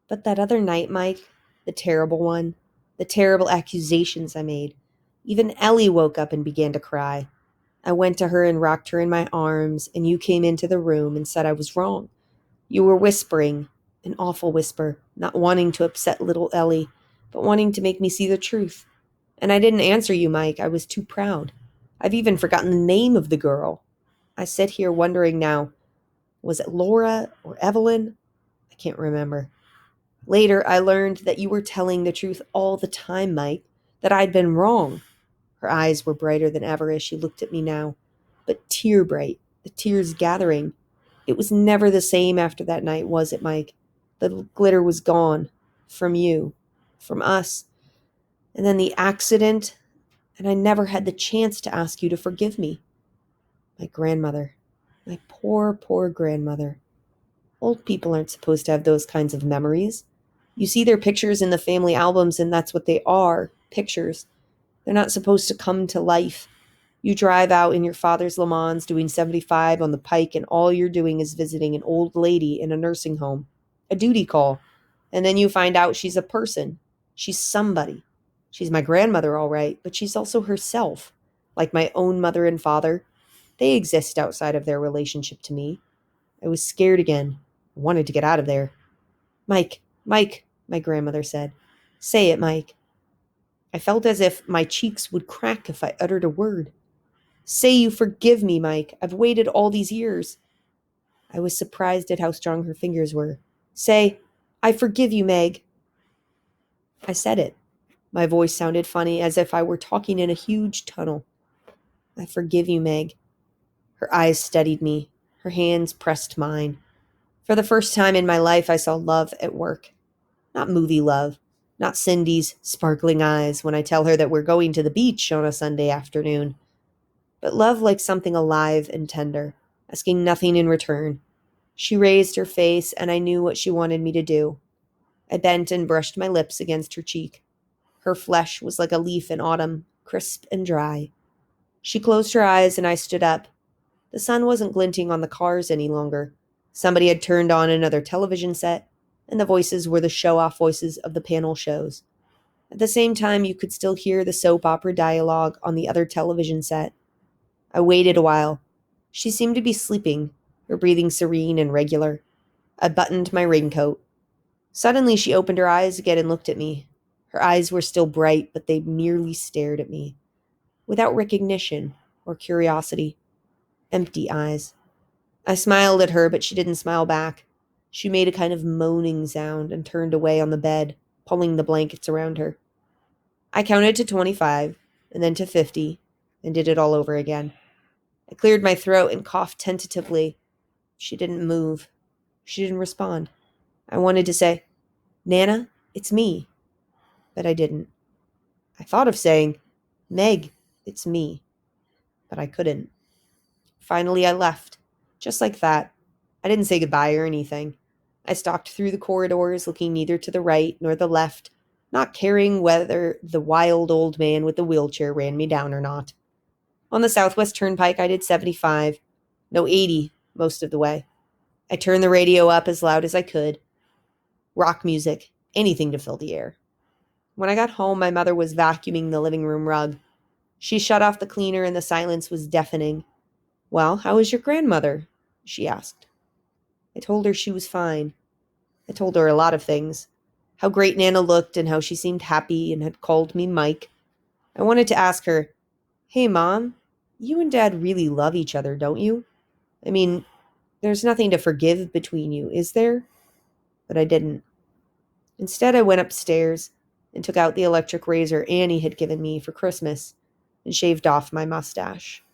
But that other night, Mike, the terrible one, the terrible accusations I made, even Ellie woke up and began to cry. I went to her and rocked her in my arms, and you came into the room and said I was wrong. You were whispering, an awful whisper, not wanting to upset little Ellie, but wanting to make me see the truth. And I didn't answer you, Mike. I was too proud. I've even forgotten the name of the girl. I sit here wondering now, was it Laura or Evelyn? I can't remember. Later, I learned that you were telling the truth all the time, Mike, that I'd been wrong. Her eyes were brighter than ever as she looked at me now, but tear bright, the tears gathering. It was never the same after that night, was it, Mike? The glitter was gone. From you. From us. And then the accident, and I never had the chance to ask you to forgive me. My grandmother. My poor, poor grandmother. Old people aren't supposed to have those kinds of memories. You see their pictures in the family albums, and that's what they are, pictures. They're not supposed to come to life. You drive out in your father's Le Mans doing 75 on the pike, and all you're doing is visiting an old lady in a nursing home, a duty call. And then you find out she's a person. She's somebody. She's my grandmother, all right, but she's also herself. Like my own mother and father. They exist outside of their relationship to me. I was scared again. I wanted to get out of there. Mike, Mike, my grandmother said. Say it, Mike. I felt as if my cheeks would crack if I uttered a word. Say you forgive me, Mike. I've waited all these years. I was surprised at how strong her fingers were. Say, I forgive you, Meg. I said it. My voice sounded funny, as if I were talking in a huge tunnel. I forgive you, Meg. Her eyes steadied me. Her hands pressed mine. For the first time in my life, I saw love at work. Not movie love. Not Cindy's sparkling eyes when I tell her that we're going to the beach on a Sunday afternoon. But love like something alive and tender, asking nothing in return. She raised her face, and I knew what she wanted me to do. I bent and brushed my lips against her cheek. Her flesh was like a leaf in autumn, crisp and dry. She closed her eyes, and I stood up. The sun wasn't glinting on the cars any longer. Somebody had turned on another television set, and the voices were the show-off voices of the panel shows. At the same time, you could still hear the soap opera dialogue on the other television set. I waited a while. She seemed to be sleeping, her breathing serene and regular. I buttoned my raincoat. Suddenly she opened her eyes again and looked at me. Her eyes were still bright, but they merely stared at me. Without recognition or curiosity. Empty eyes. I smiled at her, but she didn't smile back. She made a kind of moaning sound and turned away on the bed, pulling the blankets around her. I counted to 25, and then to 50, and did it all over again. I cleared my throat and coughed tentatively. She didn't move. She didn't respond. I wanted to say, Nana, it's me. But I didn't. I thought of saying, Meg, it's me. But I couldn't. Finally, I left. Just like that. I didn't say goodbye or anything. I stalked through the corridors, looking neither to the right nor the left, not caring whether the wild old man with the wheelchair ran me down or not. On the Southwest Turnpike, I did 75. No, 80 most of the way. I turned the radio up as loud as I could. Rock music, anything to fill the air. When I got home, my mother was vacuuming the living room rug. She shut off the cleaner and the silence was deafening. Well, how is your grandmother? She asked. I told her she was fine. I told her a lot of things. How great Nana looked and how she seemed happy and had called me Mike. I wanted to ask her, Hey, Mom, you and Dad really love each other, don't you? I mean, there's nothing to forgive between you, is there? But I didn't. Instead, I went upstairs and took out the electric razor Annie had given me for Christmas and shaved off my mustache.